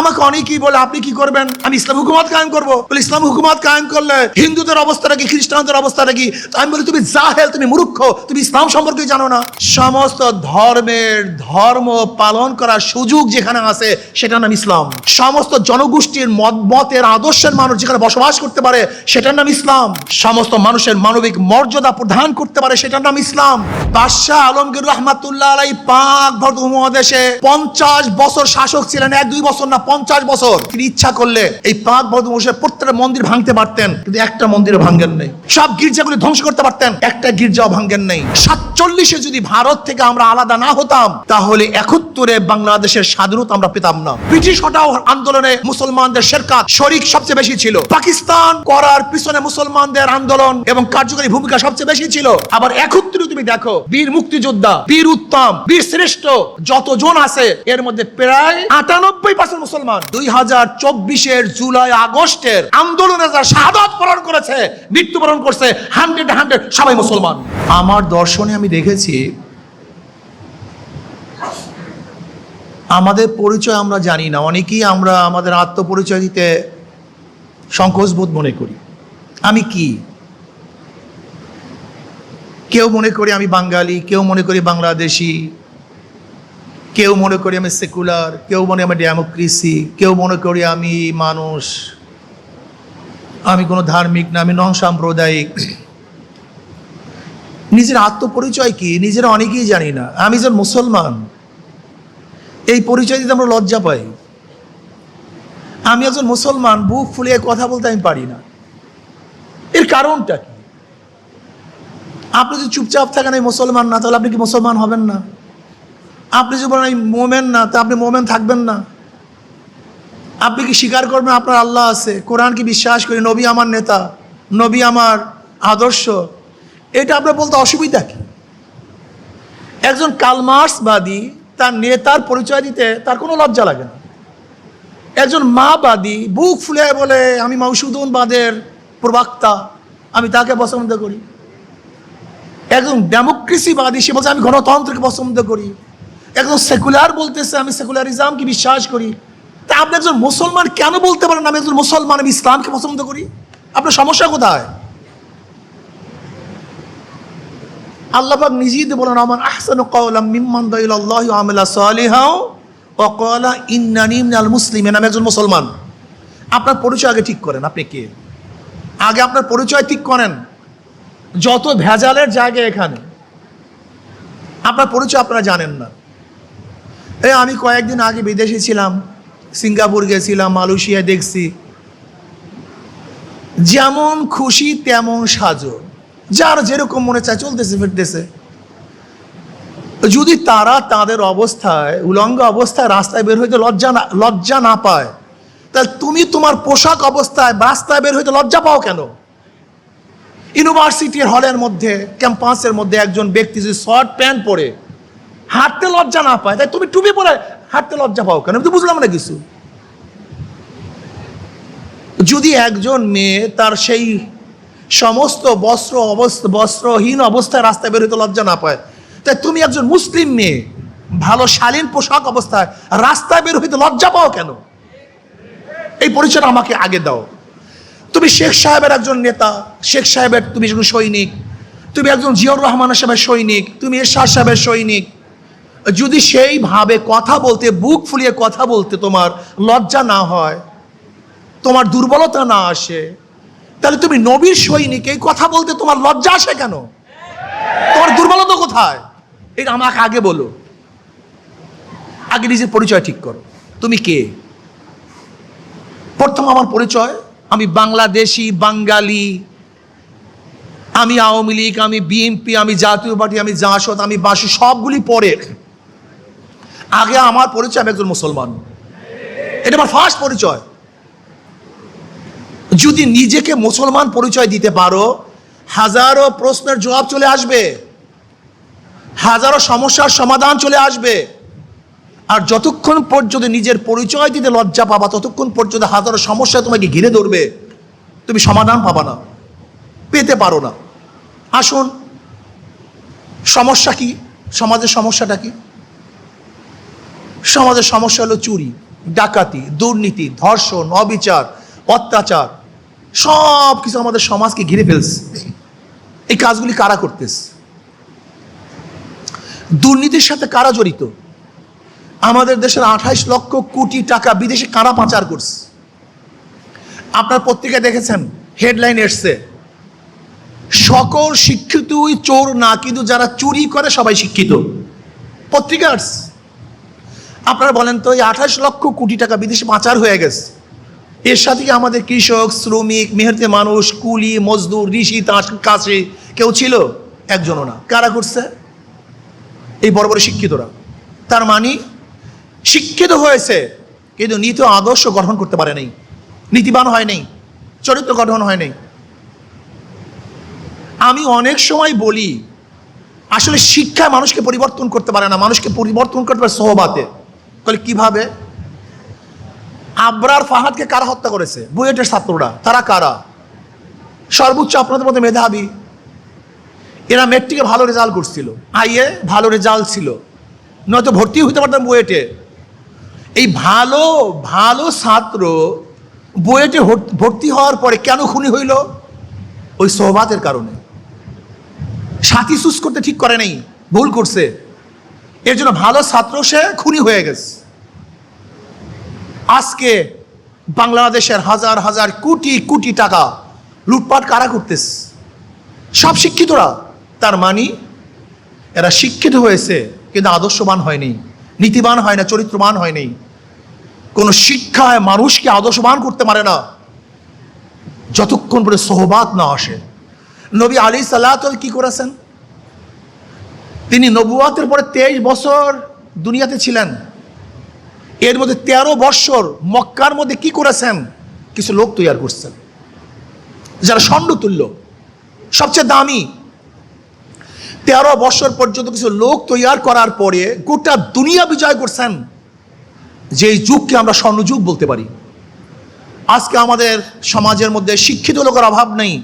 আমাকে অনেকেই বলে আপনি কি করবেন, আমি ইসলাম হুকুমত কায়েম করবো। বলে ইসলাম হুকুমত কায়েম করলে হিন্দুদের অবস্থাটা কি, খ্রিস্টানদের অবস্থাটা কি? আমি বলি তুমি জাহেল, তুমি মূর্খ, তুমি ইসলাম সম্পর্কে জানো না। সমস্ত ধর্মের ধর্ম পালন করার সুযোগ যেখানে আছে সেটার নাম ইসলাম। সমস্ত জনগোষ্ঠীর মতের আদর্শের মানুষ যেখানে বসবাস করতে পারে সেটার নাম ইসলাম। সমস্ত মানুষের মানবিক মর্যাদা প্রদান করতে পারে সেটার নাম ইসলাম। বাদশাহ আলমগীর রহমাতুল্লাহ আলাইহি পাক ভারত উপমহাদেশে 50 বছর শাসক ছিলেন, 1-2 বছর না, 50 বছর। তিনি ইচ্ছা করলে এই পাক ভারত উপমহাদেশের প্রত্যেকটা মন্দির ভাঙতে পারতেন, কিন্তু একটা মন্দিরও ভাঙেন নাই। সব গির্জাগুলি ধ্বংস করতে পারতেন, একটা গির্জাও ভাঙেন নাই। 47-এ যদি ভারত থেকে আমরা আলাদা না হতাম তাহলে 71-এ বাংলাদেশের স্বাধীনতা আমরা পেতাম না। ব্রিটিশ হটাও আন্দোলনে মুসলমানদের শেরকাত শরিক সবচেয়ে বেশি ছিল। পাকিস্তান করার পিছনে মুসলমানদের আন্দোলন এবং কার্যকরী ভূমিকা সবচেয়ে বেশি ছিল। আবার 71 তুমি দেখো, বীর মুক্তিযোদ্ধা, বীর উত্তম, বীর শ্রেষ্ঠ যতজন আছে এর মধ্যে প্রায় 98% মুসলমান। 2024-এর জুলাই আগস্টের আন্দোলনে যারা শাহাদাত বরণ করেছে, মৃত্যুবরণ করছে, 100 সবাই মুসলমান। আমার দর্শনে আমি দেখেছি আমাদের পরিচয় আমরা জানি না। অনেকেই আমরা আমাদের আত্মপরিচয় দিতে সংকোচবোধ মনে করি। আমি কি? কেউ মনে করি আমি বাঙালি, কেউ মনে করি বাংলাদেশি, কেউ মনে করি আমি সেকুলার, কেউ মনে আমি ডেমোক্রেসি, কেউ মনে করি আমি মানুষ, আমি কোনো ধার্মিক না, আমি নন সাম্প্রদায়িক। নিজের আত্মপরিচয় কি নিজেরা অনেকেই জানি না। আমি যে মুসলমান এই পরিচয় দিতে আমরা লজ্জা পাই। আমি একজন মুসলমান, বুক ফুলিয়ে কথা বলতে আমি পারি না। এর কারণটা কি? আপনি যদি চুপচাপ থাকেন এই মুসলমান না, তাহলে আপনি কি মুসলমান হবেন না? আপনি যদি বলেন এই মোমেন না, তা আপনি মোমেন থাকবেন না। আপনি কি স্বীকার করবেন আপনার আল্লাহ আছে, কোরআন কি বিশ্বাস করি, নবী আমার নেতা, নবী আমার আদর্শ, এটা আপনার বলতে অসুবিধা কি? একজন কালমার্ক্সবাদী তার নেতার পরিচয় দিতে তার কোনো লজ্জা লাগে না। একজন মাবাদী বুক ফুলে বলে আমি মৌসুদনবাদের প্রবক্তা, আমি তাকে পছন্দ করি। একজন ডেমোক্রেসিবাদী সে বলছে আমি গণতন্ত্রকে পছন্দ করি। একজন সেকুলার বলতেছে আমি সেকুলারিজমকে বিশ্বাস করি। তা আপনি একজন মুসলমান কেন বলতে পারেন আমি একজন মুসলমান, আমি ইসলামকে পছন্দ করি? আপনার সমস্যা কোথায়? আল্লাহ পাক নিজেই তো বলেন আমান আহসানু কাওলাম মিম্মান দা ইলাল্লাহি ওয়া আমিলা সালিহাও ওয়া ক্বালা ইন্নানি মিনাল মুসলিমিন। আমি একজন মুসলমান। আপনার পরিচয় আগে ঠিক করেন, আপনি কে? আগে আপনার পরিচয় ঠিক করেন। যত ভেজালের জায়গা এখানে, আপনার পরিচয় আপনারা জানেন না। এই আমি কয়েকদিন আগে বিদেশে ছিলাম, সিঙ্গাপুর গেছিলাম, মালয়েশিয়া দেখছি, যেমন খুশি তেমন সাজো, যার যেরকম মনে চায় চলতেছে ফিরতেছে। যদি তারা তাদের অবস্থায় উলঙ্গ অবস্থায় রাস্তায় বের হইতে লজ্জা না পায়, তাহলে তুমি তোমার পোশাক অবস্থায় রাস্তায় বের হইতে লজ্জা পাও কেন? ইউনিভার্সিটির হলের মধ্যে, ক্যাম্পাসের মধ্যে একজন ব্যক্তি যদি শর্ট প্যান্ট পরে হাঁটতে লজ্জা না পায়, তাই তুমি টুপি পরে হাঁটতে লজ্জা পাও কেন? আমি তো বুঝলাম না কিছু। যদি একজন মেয়ে তার সেই সমস্ত বস্ত্রহীন অবস্থায় রাস্তায় বের হইতে লজ্জা না পায়, তাই তুমি একজন মুসলিম মেয়ে ভালো শালীন পোশাক অবস্থায় রাস্তায় বের হইতে লজ্জা পাও কেন? এই পরিচয়টা আমাকে আগে দাও। তুমি শেখ সাহেবের একজন নেতা, শেখ সাহেবের তুমি একজন সৈনিক, তুমি একজন জিয়াউর রহমানের সাহেবের সৈনিক, তুমি এরশাদ সাহেবের সৈনিক। যদি সেইভাবে কথা বলতে, বুক ফুলিয়ে কথা বলতে তোমার লজ্জা না হয়, তোমার দুর্বলতা না আসে, তাহলে তুমি নবীর সৈনিক, এই কথা বলতে তোমার লজ্জা আসে কেন? তোমার দুর্বলতা কোথায়? এটা আমাকে আগে বলো। আগে নিজের পরিচয় ঠিক করো, তুমি কে? প্রথম আমার পরিচয়, আমি বাংলাদেশি, বাঙালি, আমি আওয়ামী লীগ, আমি বিএনপি, আমি জাতীয় পার্টি, আমি জাসদ, আমি বাসু, সবগুলি পরে। আগে আমার পরিচয় আমি একজন মুসলমান। এটা আমার ফার্স্ট পরিচয়। যদি নিজেকে মুসলমান পরিচয় দিতে পারো, হাজারো প্রশ্নের জবাব চলে আসবে, হাজারো সমস্যার সমাধান চলে আসবে। আর যতক্ষণ পর্যন্ত নিজের পরিচয় দিতে লজ্জা পাবা, ততক্ষণ পর্যন্ত হাজারো সমস্যা তোমাকে ঘিরে ধরবে, তুমি সমাধান পাবা না, পেতে পারো না। আসুন, সমস্যা কি? সমাজের সমস্যাটা কি? সমাজের সমস্যা হলো চুরি। ডাকাতি, দুর্নীতি, ধর্ষণ, অবিচার, অত্যাচার সব কিছু আমাদের সমাজকে ঘিরে ফেলছে। এই কাজগুলি কারা করতেছে? দুর্নীতির সাথে কারা জড়িত? আমাদের দেশের 28 লক্ষ কোটি টাকা বিদেশে কারা পাচার করছে? আপনার পত্রিকায় দেখেছেন হেডলাইন এসছে, সকল শিক্ষিতই চোর না, কিন্তু যারা চুরি করে সবাই শিক্ষিত। পত্রিকা আসছে। আপনারা বলেন তো, এই 28 লক্ষ কোটি টাকা বিদেশে পাচার হয়ে গেছে, এর সাথে কি আমাদের কৃষক, শ্রমিক, মেহনতি মানুষ, কুলি, মজদুর, ঋষি, কাশি কেউ ছিল? একজনও না। কারা করছে? এই বড় বড় শিক্ষিতরা। তার মানে শিক্ষিত হয়েছে কিন্তু নীতি আদর্শ গঠন করতে পারে নাই, নীতিবান হয় নাই, চরিত্র গঠন হয় নাই। আমি অনেক সময় বলি, আসলে শিক্ষা মানুষকে পরিবর্তন করতে পারে না, মানুষকে পরিবর্তন করতে পারে সোহবাতে। বলে কিভাবে? আবরার ফাহাদকে কারা হত্যা করেছে? বুয়েটের ছাত্ররা। তারা কারা? সর্বোচ্চ আপনাদের মধ্যে মেধাবী, এরা মেট্রিকে ভালো রেজাল্ট করছিল, আইএ ভালো রেজাল্ট ছিল, নয়তো ভর্তি হইতে পারতাম বুয়েটে। এই ভালো ভালো ছাত্র বুয়েটে ভর্তি হওয়ার পরে কেন খুনি হইল? ওই সোহবাতের কারণে। সাথী চুজ করতে ঠিক করে নেই, ভুল করছে, এর জন্য ভালো ছাত্র সে খুনি হয়ে গেছে। আজকে বাংলাদেশের হাজার হাজার কোটি কোটি টাকা লুটপাট কারা করতেছে? সব শিক্ষিতরা। তার মানে এরা শিক্ষিত হয়েছে কিন্তু আদর্শবান হয়নি, নীতিবান হয় না, চরিত্রবান হয়নি। কোন শিক্ষায় মানুষকে আদর্শবান করতে পারে না যতক্ষণ পরে সোহবাত না আসে। নবী আলাইহিস কি করেছেন? তিনি নবুয়াতের পরে 23 বছর দুনিয়াতে ছিলেন। এর মধ্যে 13 বছর মক্কার মধ্যে কি করেছেন? কিছু লোক তৈরি করছেন যারা ষণ্ডতুল্য, সবচেয়ে দামি। 13 বছর পর্যন্ত কিছু লোক তৈরি করার পরে গোটা দুনিয়া বিজয় করছেন, যে যুগকে আমরা স্বর্ণযুগ বলতে পারি। আজকে আমাদের সমাজের মধ্যে শিক্ষিত লোকের অভাব নেই,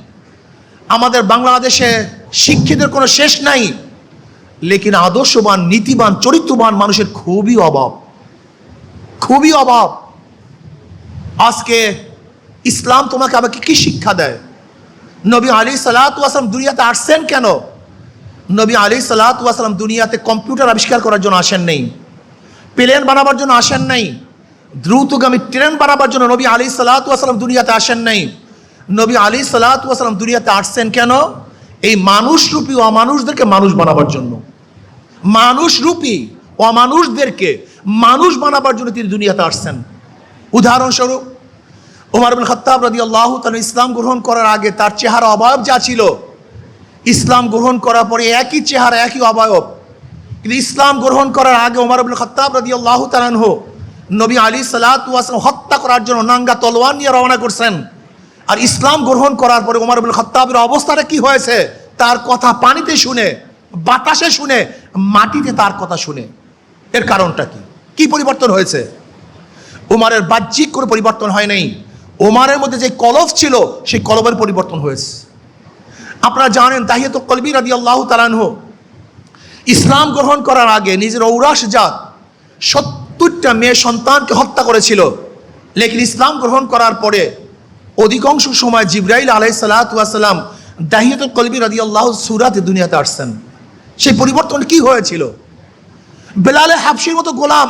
আমাদের বাংলাদেশে শিক্ষিতের কোনো শেষ নাই, লেকিন আদর্শবান, নীতিবান, চরিত্রবান মানুষের খুবই অভাব, খুবই অভাব। আজকে ইসলাম তোমাকে আমাকে কি শিক্ষা দেয়? নবী আলাইহিস সালাতু ওয়াস সালাম দুনিয়াতে আসছেন কেন? নবী আলাইহিস সালাতু ওয়াস সালাম দুনিয়াতে কম্পিউটার আবিষ্কার করার জন্য আসেন নাই, প্লেন বানাবার জন্য আসেন নাই, দ্রুতগামী ট্রেন বানাবার জন্য নবী আলাইহিস সালাতু ওয়াস সালাম দুনিয়াতে আসেন নাই। নবী আলাইহিস সালাতু ওয়াস সালাম দুনিয়াতে আসছেন কেন? এই মানুষরূপী অমানুষদেরকে মানুষ বানাবার জন্য। মানুষরূপী অমানুষদেরকে মানুষ বানাবার জন্য তিনি দুনিয়াতে আসছেন। উদাহরণস্বরূপ ওমর ইবনে খাত্তাব রাদিয়াল্লাহু তাআলা ইসলাম গ্রহণ করার আগে তার চেহারা অবয়ব যা ছিল, ইসলাম গ্রহণ করার পরে একই চেহারা, একই অবয়ব। কিন্তু ইসলাম গ্রহণ করার আগে ওমর ইবনে খাত্তাব রাদিয়াল্লাহু তাআলা আনহু নবী আলাইহিস সালাতু ওয়াস সালাম হত্যা করার জন্য নাঙ্গা তলোয়ার নিয়ে রওনা করছেন। আর ইসলাম গ্রহণ করার পরে ওমর ইবনে খাত্তাবের অবস্থাটা কি হয়েছে? তার কথা পানিতে শুনে, বাতাসে শুনে, মাটিতে তার কথা শুনে। এর কারণটা কি? কি পরিবর্তন হয়েছে? ওমরের বাহ্যিক কোনো পরিবর্তন হয় নাই, ওমরের মধ্যে যে কলব ছিল সেই কলবের পরিবর্তন হয়েছে। আপনারা জানেন তাহিয়াতুল কলবি রাদিয়াল্লাহু তাআলা আনহু ইসলাম গ্রহণ করার আগে নিজের ঔরাস জাত 70টা মেয়ে সন্তানকে হত্যা করেছিল। লেকিন ইসলাম গ্রহণ করার পরে অধিকাংশ সময় জিবরাইল আলাইহিস সালাতু ওয়াস সালাম দাহিয়াতুল কলবি রাদিয়াল্লাহু সূরাতে দুনিয়াতে আসছেন। সেই পরিবর্তন কি হয়েছিল? বেলালে হাবশির মতো গোলাম,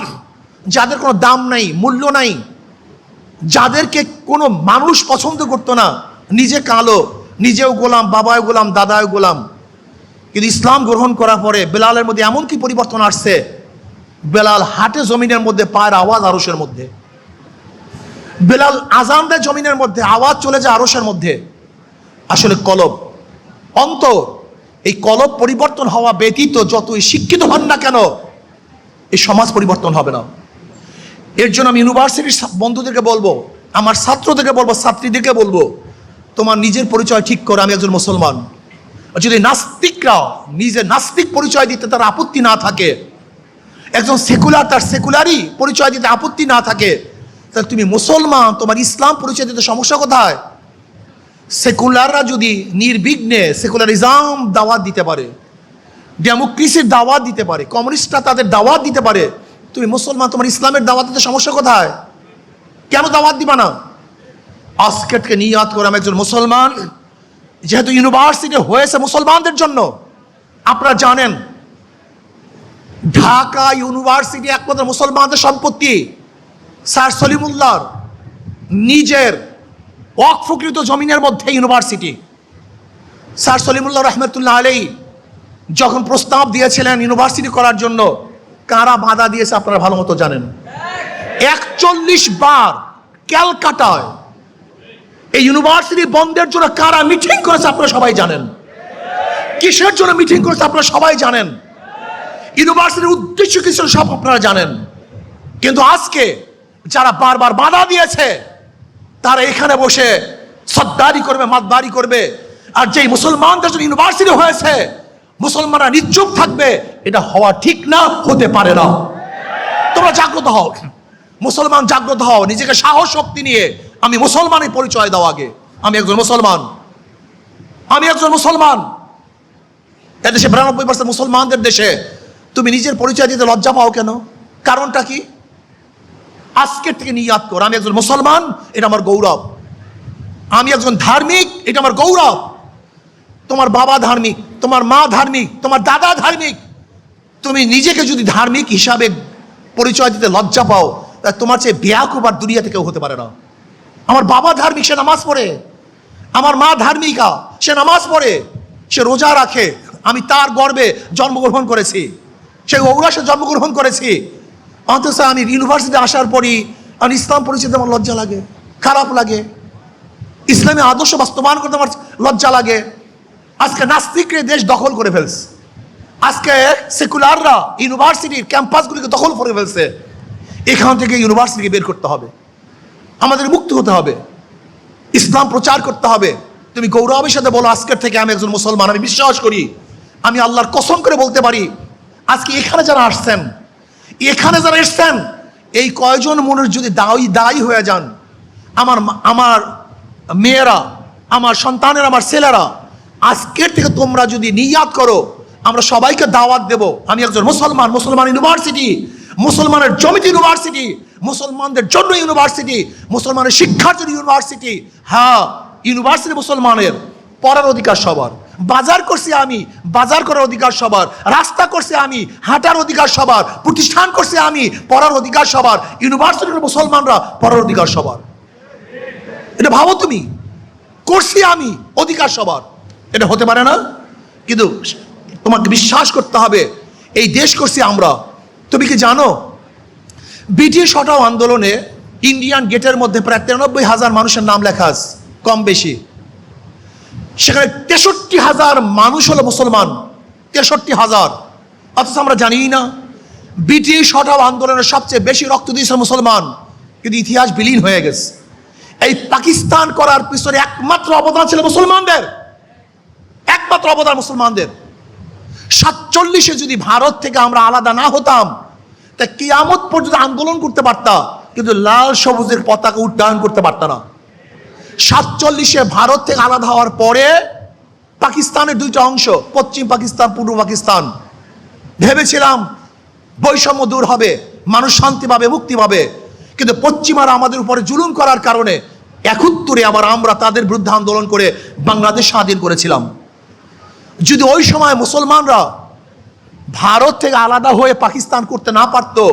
যাদের কোনো দাম নাই, মূল্য নাই, যাদেরকে কোনো মানুষ পছন্দ করতো না, নিজে কালো, নিজেও গোলাম, বাবাও গোলাম, দাদাও গোলাম। কিন্তু ইসলাম গ্রহণ করার পরে বেলালের মধ্যে এমন কি পরিবর্তন আসছে, বেলাল হাটে জমিনের মধ্যে, পায়ের আওয়াজ আরশের মধ্যে। বেলাল আজান দেয় জমিনের মধ্যে, আওয়াজ চলে যায় আরশের মধ্যে। আসলে কলব, অন্তর, এই কলব পরিবর্তন হওয়া ব্যতীত যতই শিক্ষিত হন না কেন এই সমাজ পরিবর্তন হবে না। এর জন্য আমি ইউনিভার্সিটির বন্ধুদেরকে বলবো, আমার ছাত্রদেরকে বলবো, ছাত্রীদেরকে বলবো, তোমার নিজের পরিচয় ঠিক করো, আমি একজন মুসলমান। যদি নাস্তিকরা নিজের নাস্তিক পরিচয় দিতে তার আপত্তি না থাকে, একজন সেকুলার তার সেকুলারই পরিচয় দিতে আপত্তি না থাকে, তাহলে তুমি মুসলমান, তোমার ইসলাম পরিচয় দিতে সমস্যা কোথায়? সেকুলাররা যদি নির্বিঘ্নে সেকুলারিজম দাওয়াত দিতে পারে, ডেমোক্রেসির দাওয়াত দিতে পারে, কমিউনিস্টরা তাদের দাওয়াত দিতে পারে, তুমি মুসলমান, তোমার ইসলামের দাওয়াতে সমস্যা কোথায়? কেন দাওয়াত দিবা না? আজকে থেকে নিয়াত করে আমি একজন মুসলমান, যেহেতু ইউনিভার্সিটি হয়েছে মুসলমানদের জন্য। আপনারা জানেন ঢাকা ইউনিভার্সিটি একমাত্র মুসলমানদের সম্পত্তি। স্যার সলিমুল্লাহর নিজের ওয়াকফকৃত জমিনের মধ্যে ইউনিভার্সিটি। স্যার সলিমুল্লাহ রহমতুল্লাহ আলাইহি যখন প্রস্তাব দিয়েছিলেন ইউনিভার্সিটি করার জন্য, কারা বাধা দিয়েছে আপনারা ভালো মতো জানেন। 41 বার ক্যালকাটায় এই ইউনিভার্সিটি বন্ধের জন্য কারা মিটিং করেছে আপনারা সবাই জানেন। কিসের জন্য মিটিং করেছে আপনারা সবাই জানেন। ইউনিভার্সিটির উদ্দেশ্য কি ছিল সব আপনারা জানেন। কিন্তু আজকে যারা বারবার বাধা দিয়েছে তারা এখানে বসে সদ্দারি করবে, মাতদারি করবে। আর যেই মুসলমানদের জন্য ইউনিভার্সিটি হয়েছে মুসলমানরা নিশ্চুপ থাকবে, এটা হওয়া ঠিক না, হতে পারে না। তোমরা জাগ্রত হও, মুসলমান জাগ্রত হও, নিজেকে সাহস শক্তি নিয়ে আমি মুসলমানের পরিচয় দাও। আগে আমি একজন মুসলমান, আমি একজন মুসলমান। এদেশে 92% মুসলমানদের দেশে তুমি নিজের পরিচয় দিতে লজ্জা পাও কেন? কারণটা কি? আজকের থেকে নিয়াত কর, আমি একজন মুসলমান, এটা আমার গৌরব। আমি একজন ধার্মিক, এটা আমার গৌরব। তোমার বাবা ধার্মিক, তোমার মা ধার্মিক, তোমার দাদা ধার্মিক। তুমি নিজেকে যদি ধার্মিক হিসাবে পরিচয় দিতে লজ্জা পাও, তা তোমার চেয়ে বেয়াকুব আর দুনিয়াতে কেউ হতে পারে না। আমার বাবা ধার্মিক, সে নামাজ পড়ে। আমার মা ধার্মিকা, সে নামাজ পড়ে, সে রোজা রাখে। আমি তার গর্বে জন্মগ্রহণ করেছি, সেই ঔরাসে জন্মগ্রহণ করেছি। অথচ আমি ইউনিভার্সিটি আসার পরই আমি ইসলাম পরিচয় আমার লজ্জা লাগে, খারাপ লাগে। ইসলামী আদর্শ বাস্তবায়ন করতে আমার লজ্জা লাগে। আজকে নাস্তিকরা দেশ দখল করে ফেলছে। আজকে সেকুলাররা ইউনিভার্সিটির ক্যাম্পাসগুলিকে দখল করে ফেলছে। এখান থেকে ইউনিভার্সিটিকে বের করতে হবে, আমাদের মুক্ত হতে হবে, ইসলাম প্রচার করতে হবে। তুমি গৌরবের সাথে বলো আজকের থেকে আমি একজন মুসলমান। আমি বিশ্বাস করি, আমি আল্লাহর কসম করে বলতে পারি, আজকে এখানে যারা আসছেন, এখানে যারা এসছেন, এই কয়জন মানুষ যদি দায়ী হয়ে যান, আমার মেয়েরা, আমার সন্তানের, আমার ছেলেরা, আজকের থেকে তোমরা যদি নিয়াত করো, আমরা সবাইকে দাওয়াত দেব, আমি একজন মুসলমান, মুসলমান ইউনিভার্সিটি, মুসলমানের জমিতে ইউনিভার্সিটি, মুসলমানদের জন্য ইউনিভার্সিটি, মুসলমানের শিক্ষার জন্য ইউনিভার্সিটি। হ্যাঁ, ইউনিভার্সিটি মুসলমানের, পড়ার অধিকার সবার। বাজার করছি আমি, বাজার করার অধিকার সবার। রাস্তা করছি আমি, হাঁটার অধিকার সবার। প্রতিষ্ঠান করছি আমি, পড়ার অধিকার সবার। ইউনিভার্সিটির মুসলমানরা, পড়ার অধিকার সবার। এটা ভাবো তুমি, করছি আমি, অধিকার সবার। এটা হতে পারে না। কিন্তু তোমাকে বিশ্বাস করতে হবে, এই দেশ করছি আমরা। তুমি কি জানো ব্রিটিশ হটাও আন্দোলনে ইন্ডিয়ান গেটের মধ্যে প্রায় 93,000 মানুষের নাম লেখা আছে, কম বেশি। সেখানে 63,000 মানুষ হলো মুসলমান, 63,000। অথচ আমরা জানি না ব্রিটিশ হটাও আন্দোলনের সবচেয়ে বেশি রক্ত দিয়েছে মুসলমান, কিন্তু ইতিহাস বিলীন হয়ে গেছে। এই পাকিস্তান করার পিছনে একমাত্র অবদান ছিল মুসলমানদের, একমাত্র অবদান মুসলমানদের। 47-এ যদি ভারত থেকে আমরা আলাদা না হতাম, তা কিয়ামত পর্যন্ত আন্দোলন করতে পারতাম, কিন্তু লাল সবুজের পতাকা উড্ডয়ন করতে পারতাম না। 47-এ ভারত থেকে আলাদা হওয়ার পরে পাকিস্তানের দুইটা অংশ, পশ্চিম পাকিস্তান, পূর্ব পাকিস্তান। ভেবেছিলাম বৈষম্য দূর হবে, মানুষ শান্তি পাবে, মুক্তি পাবে। কিন্তু পশ্চিমারা আমাদের উপরে জুলুম করার কারণে 71-এ আবার আমরা তাদের বিরুদ্ধে আন্দোলন করে বাংলাদেশ স্বাধীন করেছিলাম। যদি ওই সময় মুসলমানরা ভারত থেকে আলাদা হয়ে পাকিস্তান করতে না পারতো,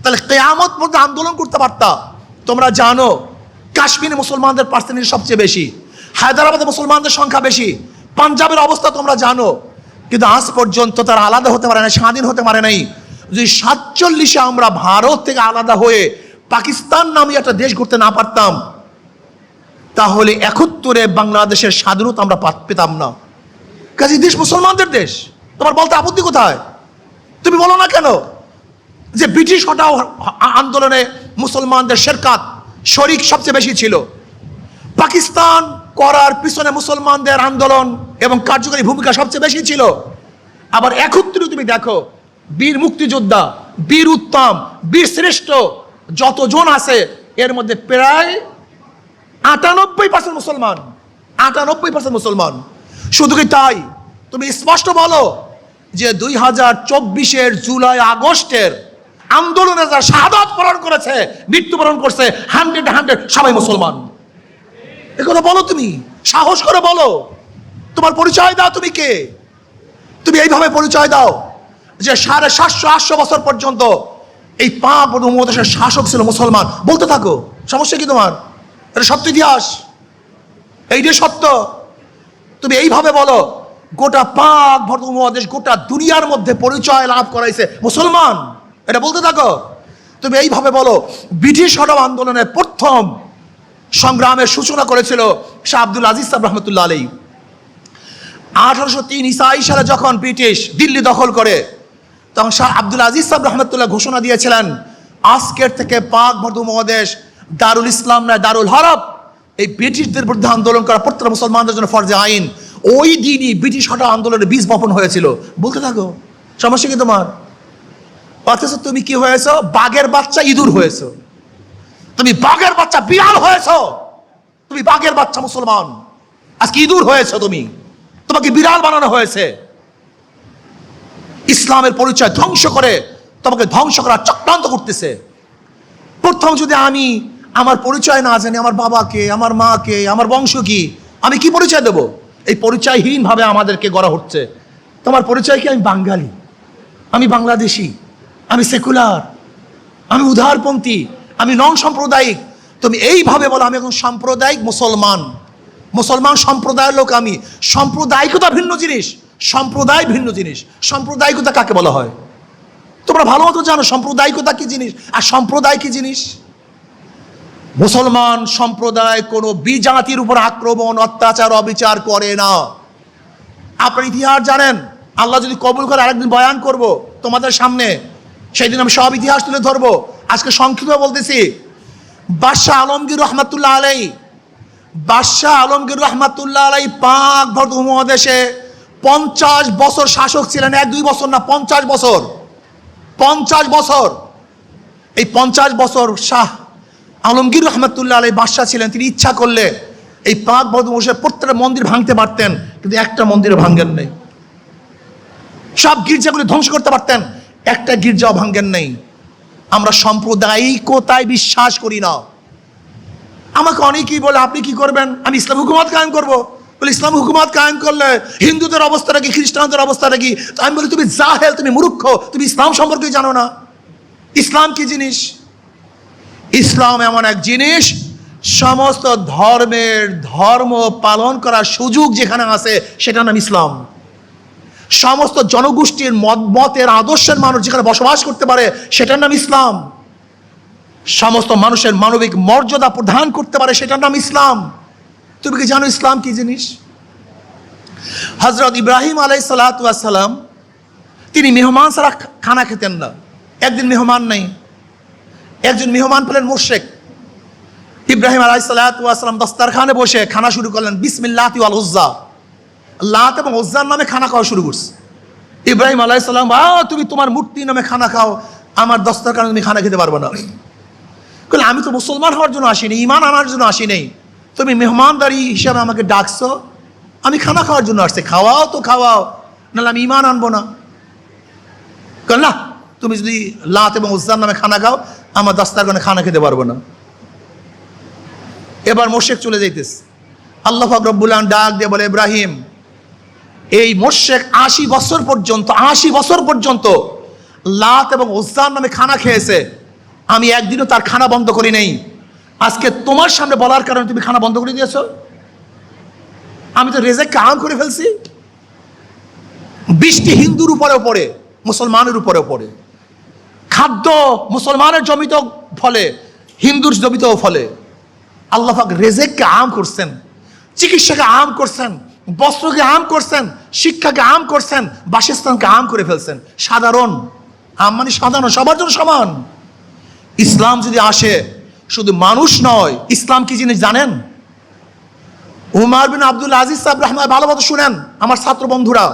তাহলে কিয়ামত পর্যন্ত আন্দোলন করতে পারতা। তোমরা জানো কাশ্মীরে মুসলমানদের পার্সেন্টেজ সবচেয়ে বেশি, হায়দ্রাবাদে মুসলমানদের সংখ্যা বেশি, পাঞ্জাবের অবস্থা তোমরা জানো। কিন্তু আজ পর্যন্ত তারা আলাদা হতে পারে না, স্বাধীন হতে পারে নাই। যদি 47-এ আমরা ভারত থেকে আলাদা হয়ে পাকিস্তান নামে একটা দেশ করতে না পারতাম, তাহলে 71-এ বাংলাদেশের স্বাধীনতা আমরা পেতাম না। কাজে দেশ মুসলমানদের দেশ, তোমার বলতে আপত্তি কোথায়? তুমি বলো না কেন যে ব্রিটিশ হটাও আন্দোলনে মুসলমানদের শেরকাত শরিক সবচেয়ে বেশি ছিল, পাকিস্তান করার পিছনে মুসলমানদের আন্দোলন এবং কার্যকরী ভূমিকা সবচেয়ে বেশি ছিল। আবার 71-এ তুমি দেখো, বীর মুক্তিযোদ্ধা, বীর উত্তম, বীর শ্রেষ্ঠ যতজন আছে, এর মধ্যে প্রায় 98% মুসলমান, 98% মুসলমান। শুধু কি তাই, তুমি স্পষ্ট বলো যে 2024-এর জুলাই আগস্টের আন্দোলনে যারা শাহাদাত বরণ করেছে, মৃত্যুবরণ করছে, 100 সবাই মুসলমান। এ কথা বলো, তুমি সাহস করে বলো, তোমার পরিচয় দাও, তুমি কে? তুমি এইভাবে পরিচয় দাও যে 750-800 বছর পর্যন্ত এই পাক উপমহাদেশের শাসক ছিল মুসলমান, বলতে থাকো, সমস্যা কি তোমার? এটা সত্য ইতিহাস, এইটাই সত্য। তুমি এইভাবে বলো, গোটা পাক উপমহাদেশ, গোটা দুনিয়ার মধ্যে পরিচয় লাভ করাইছে মুসলমান, এটা বলতে থাকো। তুমি এইভাবে বলো, ব্রিটিশ হটাও আন্দোলনের প্রথম সংগ্রামের সূচনা করেছিল শাহ আব্দুল আজিজ সাহেব রহমতুল্লাহ আলাইহি। 1803 ঈসাই সালে যখন ব্রিটিশ দিল্লি দখল করে, তখন শাহ আব্দুল আজিজ সাহেব রহমতুল্লাহ ঘোষণা দিয়েছিলেন, আজকের থেকে পাক উপমহাদেশ দারুল ইসলাম নয়, দারুল হরব। এই ব্রিটিশদের বিরুদ্ধে আন্দোলন করা প্রত্যেক মুসলমানদের জন্য ফরজে আইন। ওই দিনই ব্রিটিশ হটাও আন্দোলনের বীজ বপন হয়েছিল, বলতে থাকো, সমস্যা কি তোমার? অথচ তুমি কি হয়েছ? বাঘের বাচ্চা ইঁদুর হয়েছ, তুমি বাঘের বাচ্চা বিড়াল হয়েছ, তুমি বাঘের বাচ্চা মুসলমান, আজকে ইঁদুর হয়েছ তুমি, তোমাকে বিড়াল বানানো হয়েছে। ইসলামের পরিচয় ধ্বংস করে তোমাকে ধ্বংস করার চক্রান্ত করতেছে। প্রথম যদি আমি আমার পরিচয় না জানি, আমার বাবাকে, আমার মাকে, আমার বংশ কি, আমি কি পরিচয় দেব? এই পরিচয়হীন ভাবে আমাদেরকে গড়া হচ্ছে। তোমার পরিচয় কি? আমি বাঙালি, আমি বাংলাদেশি, আমি সেকুলার, আমি উদারপন্থী, আমি নন সাম্প্রদায়িক। তুমি এইভাবে বলো আমি এখন সাম্প্রদায়িক মুসলমান, মুসলমান সম্প্রদায়ের লোক আমি। সাম্প্রদায়িকতা ভিন্ন জিনিস, সম্প্রদায় ভিন্ন জিনিস। সাম্প্রদায়িকতা কাকে বলা হয় তোমরা ভালো মতো জানো, সাম্প্রদায়িকতা কি জিনিস আর সম্প্রদায় কি জিনিস। মুসলমান সম্প্রদায় কোনো বিজাতির উপর আক্রমণ, অত্যাচার, অবিচার করে না। আপনার ইতিহাস জানেন, আল্লাহ যদি কবুল করে আরেকদিন বয়ান করব তোমাদের সামনে, সেই দিন আমি সব ইতিহাস তুলে ধরবো। আজকে সংক্ষিপ্ত বলতেছি। বাদশাহ আলমগীর রহমাতুল্লাহ আলাইহি, বাদশাহ আলমগীর রহমাতুল্লাহ আলাইহি পাক ভারত উপমহাদেশে 50 বছর শাসক ছিলেন। 1-2 বছর না, 50 বছর। 50 বছর। এই 50 বছর শাহ আলমগীর রহমাতুল্লাহ আলাইহি বাদশাহ ছিলেন। তিনি ইচ্ছা করলে এই পাক ভারত উপমহাদেশের প্রত্যেকটা মন্দির ভাঙতে পারতেন, কিন্তু একটা মন্দিরও ভাঙেন নেই। সব গির্জাগুলি ধ্বংস করতে পারতেন, একটা গির্জাও ভাঙেন নেই। আমরা সাম্প্রদায়িকতায় বিশ্বাস করি না। আমাকে অনেকেই বলে, আপনি কি করবেন? আমি ইসলাম হুকুমত কায়েম করবো। বলে, ইসলাম হুকুমত কায়েম করলে হিন্দুদের অবস্থাটা কি, খ্রিস্টানদের অবস্থাটা কি? আমি বলি, তুমি জাহেল, তুমি মূর্খ, তুমি ইসলাম সম্পর্কে জানো না। ইসলাম কি জিনিস? ইসলাম এমন এক জিনিস, সমস্ত ধর্মের ধর্ম পালন করার সুযোগ যেখানে আছে সেটার নাম ইসলাম। সমস্ত জনগোষ্ঠীর মতের আদর্শের মানুষ যেখানে বসবাস করতে পারে সেটার নাম ইসলাম। সমস্ত মানুষের মানবিক মর্যাদা প্রদান করতে পারে সেটার নাম ইসলাম। তুমি কি জানো ইসলাম কি জিনিস? হযরত ইব্রাহিম আলাইহিস সালাতু ওয়াস সালাম তিনি মেহমান ছাড়া খানা খেতেন না। একদিন মেহমান নেই, একজন মেহমান পেলেন মুশরিক। ইব্রাহিম আলাইহিস সালাতু ওয়াস সালাম দস্তরখানে বসে খানা শুরু করলেন, বিসমিল্লাহি ওয়াল উজ্জা, লাত এবং উজ্জার নামে খানা খাওয়া শুরু করছে। ইব্রাহিম আলাইহিস সালাম, তুমি তোমার মূর্তি নামে খানা খাও, আমার দস্তরখানে তুমি খানা খেতে পারবে না। বলে, আমি তো মুসলমান হওয়ার জন্য আসিনি, ঈমান আনার জন্য আসি নেই, তুমি মেহমানদারি হিসাবে আমাকে ডাকছো, আমি খানা খাওয়ার জন্য আসছি, খাওয়াও তো খাওয়াও, নাহলে আমি ঈমান আনবো না। না, তুমি যদি লাত এবং উজ্জার নামে খানা খাও, আমার দস্তরখানে খানা খেতে পারবো না। এবার মুশরিক চলে যাইতেছে। আল্লাহ পাক রব্বুল আলামিন ডাক দিয়ে বলে, ইব্রাহিম, এই মুশরিক 80 বছর পর্যন্ত লাত এবং উজ্জার নামে খানা খেয়েছে, আমি একদিনও তার খানা বন্ধ করি নাই। আজকে তোমার সামনে বলার কারণে তুমি খানা বন্ধ করে দিয়েছো। আমি তো রেজেককে আম করে ফেলছি। বৃষ্টি হিন্দুর উপরেও পড়ে, মুসলমানের উপরেও পড়ে। খাদ্য মুসলমানের জমিতেও ফলে, হিন্দুর জমিতেও ফলে। আল্লাহ পাক রেজেককে আম করছেন, চিকিৎসাকে আম করছেন, বস্ত্রকে আম করছেন, শিক্ষাকে আম করছেন, বাসস্থানকে আম করে ফেলছেন। সাধারণ আম মানে সাধারণ, সবার জন্য সমান। ইসলাম যদি আসে, শুধু মানুষ নয়, ইসলাম কি জিনিস জানেন? উমর বিন আব্দুল আজিজ সাহেব রহমান, ভালো মতো শুনেন, আমার ছাত্র বন্ধুরা,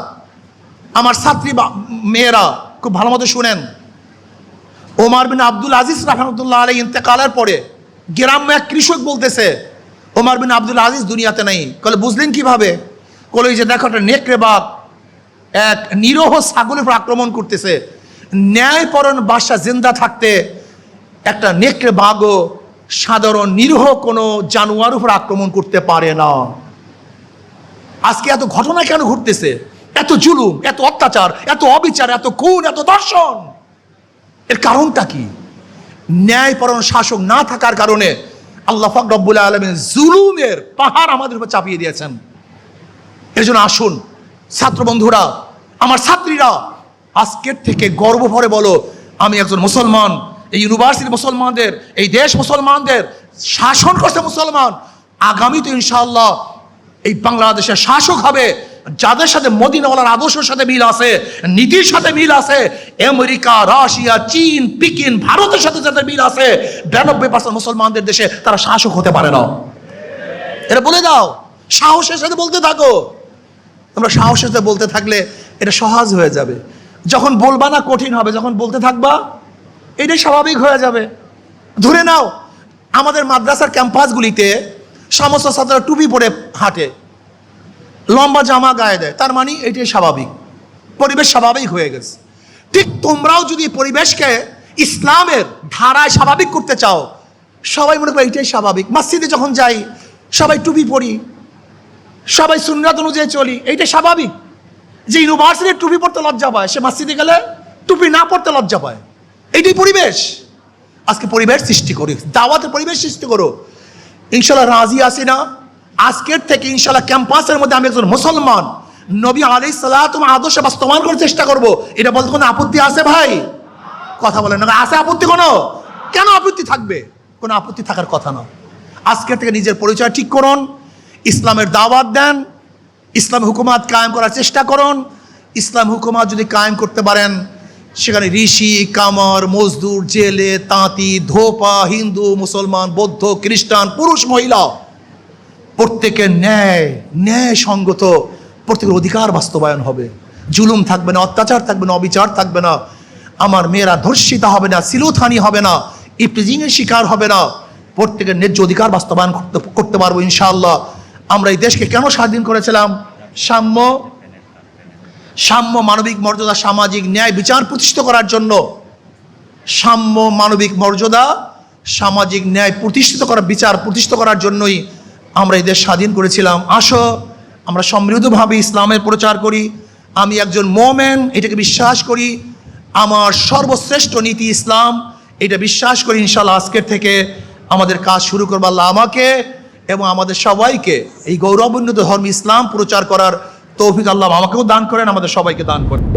আমার ছাত্রী মেয়েরা খুব ভালো মতো শুনেন। উমর বিন আব্দুল আজিজ রাহমাতুল্লাহ আলাইহি ইন্তেকালের পরে গ্রাম্য এক কৃষক বলতেছে, উমর বিন আব্দুল আজিজ দুনিয়াতে নেই। বলে, বুঝলেন কিভাবে? বলে, যে দেখো একটা নেকড়ে বাঘ এক নিরহ ছাগলের উপর আক্রমণ করতেছে, ন্যায়পরায়ণ বাদশা জিন্দা থাকতে একটা নেকড়ে বাঘও সাধারণ নিরীহ কোনো জানোয়ার উপর আক্রমণ করতে পারে না। আজকে এত ঘটনা কেন ঘটতেছে? এত জুলুম, এত অত্যাচার, এত অবিচার, এত খুন, এত ধর্ষণ, এর কারণটা কি? ন্যায়পরায়ণ শাসক না থাকার কারণে আল্লাহ পাক রব্বুল আলামিন জুলুমের পাহাড় আমাদের উপর চাপিয়ে দিয়েছেন। এর জন্য আসুন ছাত্র বন্ধুরা, আমার ছাত্রীরা, আজকের থেকে গর্ব ভরে বলো, আমি একজন মুসলমান। এই ইউনিভার্সিটি মুসলমানদের, এই দেশ মুসলমানদের শাসন করছে মুসলমান। আগামী তো ইনশাআল্লাহ এই বাংলাদেশের শাসক হবে যাদের সাথে মদিনাওয়ালার আদর্শের সাথে মিল আছে, নীতির সাথে মিল আছে। আমেরিকা, রাশিয়া, চীন, পিকিন, ভারতের সাথে যাদের মিল আছে, 92% মুসলমানদের দেশে তারা শাসক হতে পারে না। এটা বলে দাও, সাহসের সাথে বলতে থাকো। তোমরা সাহসের সাথে বলতে থাকলে এটা সহজ হয়ে যাবে। যখন বলবা না কঠিন হবে, যখন বলতে থাকবা এটাই স্বাভাবিক হয়ে যাবে। ধরে নাও আমাদের মাদ্রাসার ক্যাম্পাসগুলিতে সমস্ত ছাত্ররা টুপি পরে হাঁটে, লম্বা জামা গায়ে দেয়, তার মানে এটাই স্বাভাবিক, পরিবেশ স্বাভাবিক হয়ে গেছে। ঠিক তোমরাও যদি পরিবেশকে ইসলামের ধারায় স্বাভাবিক করতে চাও, সবাই মনে করে এটাই স্বাভাবিক। মসজিদে যখন যাই সবাই টুপি পরি, সবাই সুন্নাত অনুযায়ী চলি, এইটাই স্বাভাবিক। যে ইউনিভার্সিটির টুপি পড়তে লজ্জা পায়, সে মসজিদে গেলে টুপি না পড়তে লজ্জা পায়। এইটাই পরিবেশ। আজকে পরিবেশ সৃষ্টি করি, দাওয়াতের পরিবেশ সৃষ্টি করো। ইনশাল্লাহ রাজি আছি না? আজকের থেকে ইনশাল্লাহ ক্যাম্পাসের মধ্যে আমি একজন মুসলমান, নবী আলাইহিস সালাতু আদর্শ বাস্তবায়ন করার চেষ্টা করব। এটা বলতে কোনো আপত্তি আছে ভাই? কথা বলেন না, আছে আপত্তি কোনো? কেন আপত্তি থাকবে? কোনো আপত্তি থাকার কথা না। আজকের থেকে নিজের পরিচয় ঠিক করুন, ইসলামের দাওয়াত দেন, ইসলাম হুকুমাত কায়েম করার চেষ্টা করুন। ইসলাম হুকুমাত যদি কায়েম করতে পারেন, সেখানে ঋষি, কামার, মজদুর, জেলে, তাঁতি, ধোপা, হিন্দু, মুসলমান, বৌদ্ধ, খ্রিস্টান, পুরুষ, মহিলা, প্রত্যেকের ন্যায় সঙ্গত প্রত্যেকের অধিকার বাস্তবায়ন হবে। জুলুম থাকবে না, অত্যাচার থাকবে না, অবিচার থাকবে না। আমার মেয়েরা ধর্ষিতা হবে না, সিলোথানি হবে না, ইফটিজিংয়ের শিকার হবে না। প্রত্যেকের ন্যায্য অধিকার বাস্তবায়ন করতে পারবো ইনশাআল্লাহ। আমরা এই দেশকে কেন স্বাধীন করেছিলাম? সাম্য, মানবিক মর্যাদা, সামাজিক ন্যায় বিচার প্রতিষ্ঠিত করার জন্য। সাম্য, মানবিক মর্যাদা, সামাজিক ন্যায় প্রতিষ্ঠিত করা, বিচার প্রতিষ্ঠিত করার জন্যই আমরা এই দেশ স্বাধীন করেছিলাম। আসো আমরা সমৃদ্ধভাবে ইসলামের প্রচার করি। আমি একজন মোমেন, এটাকে বিশ্বাস করি। আমার সর্বশ্রেষ্ঠ নীতি ইসলাম, এটা বিশ্বাস করি। ইনশাআল্লাহ আজকের থেকে আমাদের কাজ শুরু করবো। আল্লাহ আমাকে এবং আমাদের সবাইকে এই গৌরবান্বিত ধর্ম ইসলাম প্রচার করার তৌফিক আল্লাহ আমাকেও দান করেন, আমাদের সবাইকে দান করেন।